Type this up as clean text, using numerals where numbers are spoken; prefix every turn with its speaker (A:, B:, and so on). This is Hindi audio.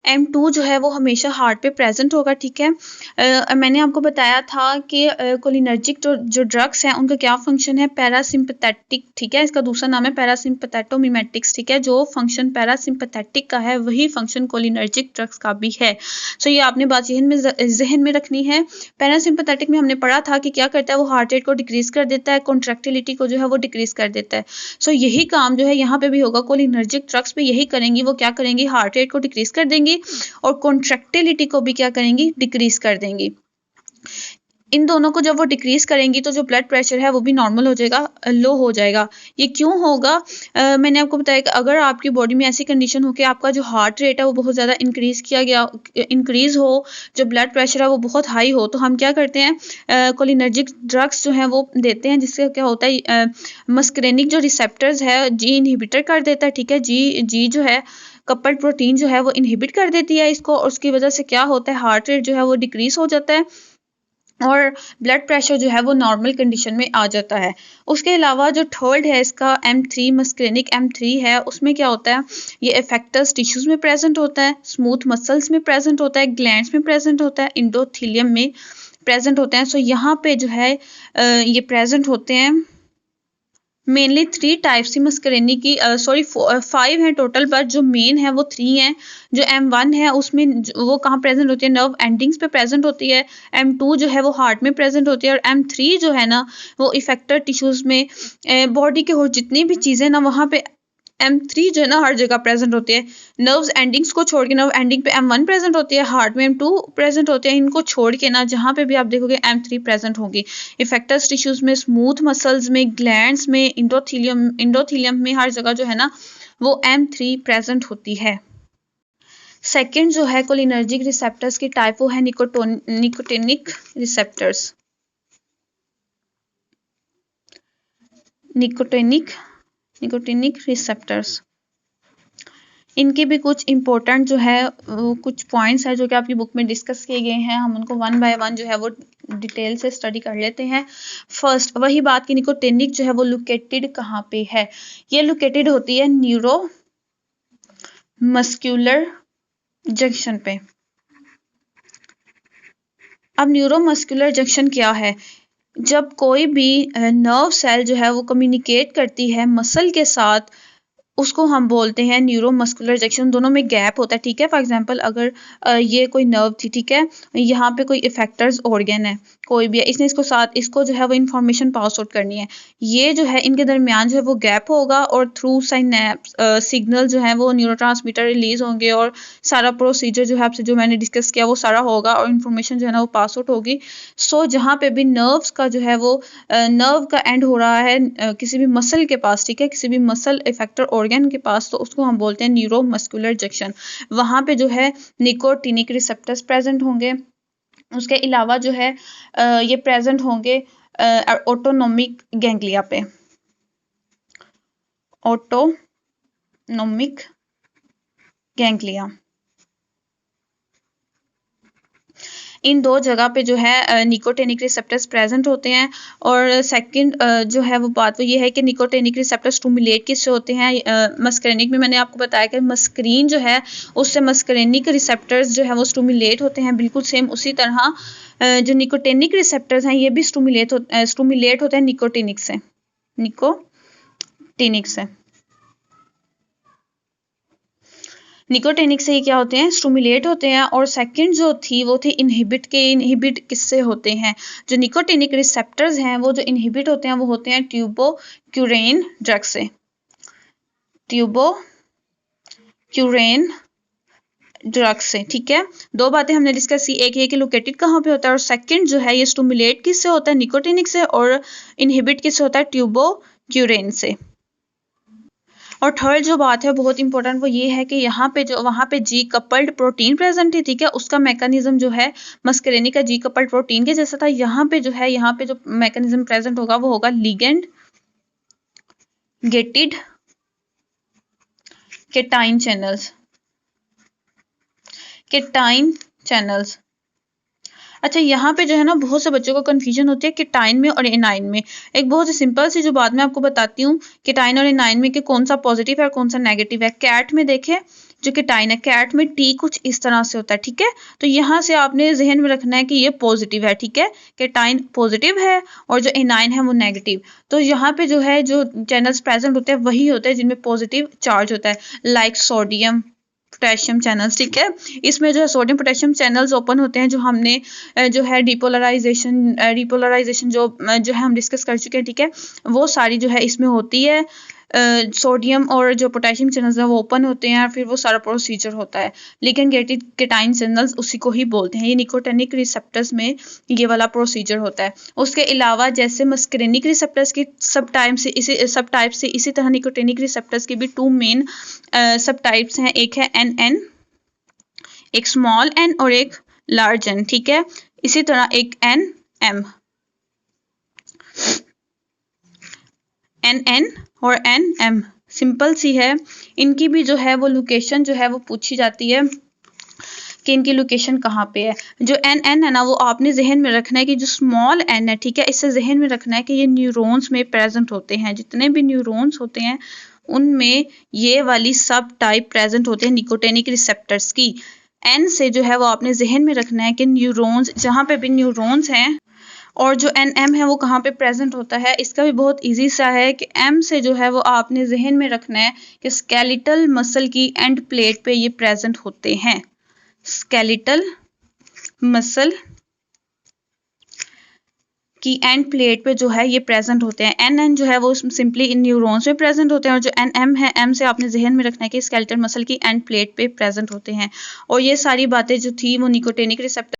A: M2 जो है वो हमेशा हार्ट पे प्रेजेंट होगा, ठीक है। मैंने आपको बताया था कि कोलिनर्जिक जो ड्रग्स हैं उनका क्या फंक्शन है, पैरासिम्पथेटिक, ठीक है। इसका दूसरा नाम है पैरासिम्पथेटोमिमेटिक्स, ठीक है। जो फंक्शन पैरासिम्पथेटिक का है वही फंक्शन कोलिनर्जिक ड्रग्स का भी है। सो ये आपने बात जहन में रखनी है। पैरासिम्पथेटिक में हमने पढ़ा था कि क्या करता है, वो हार्ट रेट को डिक्रीज कर देता है, कॉन्ट्रैक्टिलिटी को जो है वो डिक्रीज कर देता है। सो यही काम जो है यहाँ पे भी होगा, कोलिनर्जिक ड्रग्स पे यही करेंगी। वो क्या करेंगी, हार्ट रेट को डिक्रीज कर देंगी और कॉन्ट्रैक्टिलिटी को भी क्या करेंगी, डिक्रीज कर देंगी। इन दोनों को जब वो डिक्रीज करेंगी तो जो ब्लड प्रेशर है वो भी नॉर्मल हो जाएगा, लो हो जाएगा। ये क्यों होगा, मैंने आपको बताया कि अगर आपकी बॉडी में ऐसी कंडीशन हो कि आपका जो हार्ट रेट है वो बहुत ज़्यादा इंक्रीज हो, जो ब्लड प्रेशर है वो बहुत हाई हो, तो हम क्या करते हैं, कोलिनर्जिक ड्रग्स जो हैं वो देते हैं, जिससे क्या होता है, मस्करेनिक जो रिसेप्टर्स है जी इनहिबिटर कर देता है, ठीक है। जी जो है कपल्ड प्रोटीन जो है वो इनहिबिट कर देती है इसको, और उसकी वजह से क्या होता है, हार्ट रेट जो है वो डिक्रीज हो जाता है और ब्लड प्रेशर जो है वो नॉर्मल कंडीशन में आ जाता है। उसके अलावा जो थर्ड है इसका M3 मस्करेनिक M3 है, उसमें क्या होता है, ये इफेक्टस टिश्यूज में प्रेजेंट होता है, स्मूथ मसल्स में प्रेजेंट होता है, ग्लैंड्स में प्रेजेंट होता है, इंडोथीलियम में प्रेजेंट होते हैं। सो यहाँ पे जो है ये प्रेजेंट होते हैं। मेनली 3 टाइप्स की मस्करेनी की, 5 हैं टोटल, बट जो मेन है वो 3 हैं। जो M1 है उसमें वो कहाँ प्रेजेंट होती है, नर्व एंडिंग्स पे प्रेजेंट होती है। M2 जो है वो हार्ट में प्रेजेंट होती है, और M3 जो है ना वो इफेक्टर टिश्यूज में, बॉडी के और जितनी भी चीज़ें ना वहाँ पे M3 जो है ना हर जगह प्रेजेंट होती है। नर्व्स एंडिंग्स को छोड़ के, नर्व एंडिंग पे M1 प्रेजेंट होती है, हार्ट में M2 प्रेजेंट होते हैं। इनको छोड़ के ना जहाँ पे भी आप देखोगे M3 प्रेजेंट होगी। इफेक्टस टिश्यूज में, स्मूथ मसल्स में, ग्लैंड्स में, इंडोथीलियम में, हर जगह जो है ना वो M3 प्रेजेंट होती है। सेकेंड जो है कोलिनर्जिक रिसेप्टर्स की टाइप, वो है निकोटिनिक रिसेप्टर्स। निकोटिनिक रिसेप्टर्स, इनके भी कुछ इंपॉर्टेंट जो है कुछ पॉइंट्स है जो कि आपकी बुक में डिस्कस किए गए हैं। हम उनको 1 बाय 1 जो है वो डिटेल से स्टडी कर लेते हैं। फर्स्ट वही बात कि निकोटिनिक जो है वो लोकेटेड कहाँ पे है, ये लोकेटेड होती है न्यूरो मस्कुलर जंक्शन पे। अब न्यूरो मस्कुलर जंक्शन क्या है, जब कोई भी नर्व सेल जो है वो कम्युनिकेट करती है मसल के साथ, उसको हम बोलते हैं न्यूरो मस्कुलर जंक्शन। दोनों में गैप होता है, ठीक है। फॉर एग्जांपल अगर ये कोई नर्व थी, ठीक है, यहाँ पे कोई इफेक्टर्स ऑर्गन है, कोई भी है, इसको जो है वो इंफॉर्मेशन पास आउट करनी है, ये जो है इनके दरमियान जो है वो गैप होगा, और थ्रू साइनेप्स सिग्नल जो है वो न्यूरोट्रांसमीटर रिलीज होंगे, और सारा प्रोसीजर जो है आपसे जो मैंने डिस्कस किया वो सारा होगा, और इन्फॉर्मेशन जो है ना वो पास आउट होगी। सो जहाँ पे भी नर्व्स का जो है वो नर्व का एंड हो रहा है किसी भी मसल के पास, ठीक है, किसी भी मसल इफेक्टर ऑर्गन के पास, तो उसको हम बोलते हैं न्यूरो मस्कुलर जंक्शन। वहाँ पे जो है निकोटिनिक रिसेप्टर्स प्रेजेंट होंगे। उसके अलावा जो है ये प्रेजेंट होंगे ऑटोनोमिक गैंग्लिया पे, ऑटोनोमिक गैंग्लिया, इन 2 जगह पे जो है निकोटिनिक रिसेप्टर्स प्रेजेंट होते हैं। और सेकंड जो है वो बात वो ये है कि निकोटिनिक रिसेप्टर्स स्टिमुलेट किससे होते हैं, मस्करेनिक में मैंने आपको बताया कि मस्करीन जो है उससे मस्करेनिक रिसेप्टर्स जो है वो स्टिमुलेट होते हैं। बिल्कुल सेम उसी तरह जो निकोटिनिक रिसेप्टर्स हैं ये भी स्टिमुलेट होते हैं निकोटिनिक से। निकोटिनिक से ये क्या होते हैं, स्टिमुलेट होते हैं। और सेकंड जो थी वो थी इनहिबिट किससे होते हैं, जो निकोटिनिक रिसेप्टर्स हैं वो जो इनहिबिट होते हैं वो होते हैं ट्यूबोक्यूरेन ड्रग से, ट्यूबोक्यूरेन ड्रग से, ठीक है। 2 बातें हमने डिस्कस की, एक ये कि लोकेटेड कहाँ पे होता है, और सेकंड जो है ये स्टिमुलेट किससे होता है, निकोटिनिक से, और इनहिबिट किससे होता है, ट्यूबोक्यूरेन से। और थर्ड जो बात है बहुत इंपॉर्टेंट वो ये है कि वहाँ पे जी कपल्ड प्रोटीन प्रेजेंट थी, ठीक है, उसका मैकेनिज्म जो है मस्करेनी का जी कपल्ड प्रोटीन के जैसा था। यहाँ पे जो मैकेनिज्म प्रेजेंट होगा वो होगा लिगेंड गेटेड केटाइन चैनल्स। अच्छा, यहाँ पे जो है ना बहुत से बच्चों को कन्फ्यूजन होती है केटाइन में और एनाइन में। एक बहुत ही सिंपल सी जो बात मैं आपको बताती हूँ, केटाइन और एनाइन में कि कौन सा पॉजिटिव है और कौन सा नेगेटिव है। कैट में देखें, जो केटाइन है, कैट में टी कुछ इस तरह से होता है, ठीक है। तो यहाँ से आपने जहन में रखना है कि ये पॉजिटिव है, ठीक है, केटाइन पॉजिटिव है और जो एनाइन है वो नेगेटिव। तो यहाँ पे जो है जो चैनल्स प्रेजेंट होते हैं वही होते हैं जिनमें पॉजिटिव चार्ज होता है, लाइक सोडियम पोटेशियम चैनल्स, ठीक है। इसमें जो है सोडियम पोटेशियम चैनल्स ओपन होते हैं, जो हमने जो है डिपोलराइजेशन जो है हम डिस्कस कर चुके हैं, ठीक है, वो सारी जो है इसमें होती है। सोडियम और जो पोटेशियम चैनल्स हैं वो ओपन होते हैं, फिर वो सारा प्रोसीजर होता है। लेकिन केटाइन चैनल्स उसी को ही बोलते हैं, ये निकोटिनिक रिसेप्टर्स में ये वाला प्रोसीजर होता है। उसके अलावा जैसे मस्करेनिक रिसेप्टर्स की सब टाइप से इसी तरह निकोटिनिक रिसेप्टर्स की भी 2 मेन सब टाइप्स हैं, एक है NN, एक स्मॉल n और एक लार्ज n, ठीक है। इसी तरह एक NM, NN और NM सिंपल सी है। इनकी भी जो है वो लोकेशन जो है वो पूछी जाती है कि इनकी लोकेशन कहाँ पे है। जो NN है ना वो आपने जहन में रखना है कि जो स्मॉल n है, ठीक है, इससे जहन में रखना है कि ये न्यूरॉन्स में प्रेजेंट होते हैं, जितने भी न्यूरॉन्स होते हैं उनमें ये वाली सब टाइप प्रेजेंट होते हैं निकोटिनिक रिसेप्टर्स की। N से जो है वो आपने जहन में रखना है कि न्यूरॉन्स जहाँ पे भी न्यूरॉन्स हैं, और जो NM है वो कहाँ पे प्रेजेंट होता है। इसका भी बहुत इजी सा है कि M से जो है वो आपने जहन में रखना है कि स्केलेटल मसल की एंड प्लेट पे ये प्रेजेंट होते हैं, स्केलेटल मसल की एंड प्लेट पे जो है ये प्रेजेंट होते हैं। NN जो है वो सिंपली इन न्यूरॉन्स में प्रेजेंट होते हैं, और जो NM है, M से आपने जहन में रखना है कि स्केलेटल मसल की एंड प्लेट पे प्रेजेंट होते हैं। और ये सारी बातें जो थी वो निकोटिनिक रिसेप्टर